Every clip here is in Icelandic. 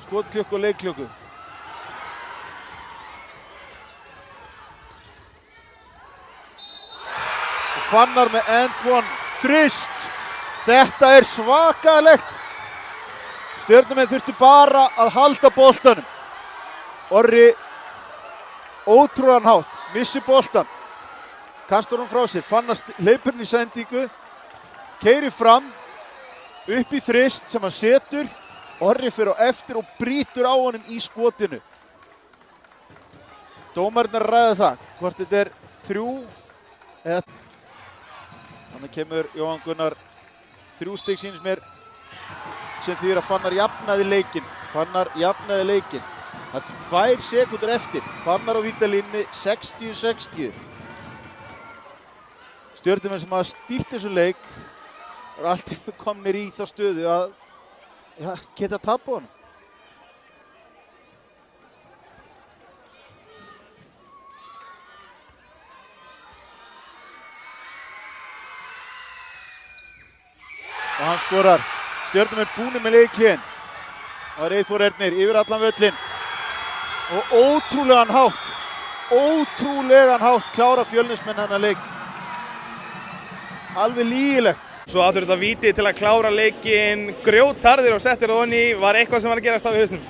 skotklukku og leikklukku. Og Fannar með and one þrist. Þetta er svakalegt. Stjörnumenn þurftu bara að halda boltanum. Orri ótrúlegan hátt, missi boltan. Kastar hún frá sér, Fannar hleypur hann í sendingu, keyrir fram, upp í þrist sem hann setur. Orri fyrir á eftir og brýtur á honum í skotinu. Dómarinn ræða það, hvort þetta er 3 eða... Þannig kemur Jóhann Gunnar 3 stig sýnist mér sem þýðir að Fannar jafnaði leikinn. Fannar jafnaði leikinn. Það er 2 sekúndur eftir. Fannar á vítalínunni 60-60. Stjörnumenn sem hafa stýrt þessu leik og allt komnir í þá stöðu að geta tapað honum. Og hann skorar. Stjörnumenn búnir með leikinn. Það var Eyþór Ernir yfir allan völlinn. Og ótrúlegan hátt klára Fjölnismenn hennar leik. Alveg lygilegt. Svo áttur þetta víti til að klára leikinn grjótharðir og settir það onni. Var eitthvað sem var að gerast af í hausnum?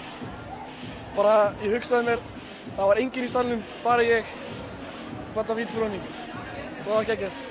Bara, ég hugsaði mér, það var enginn í stallnum, bara ég, bara víti fyrir onni. Og það var geggjað.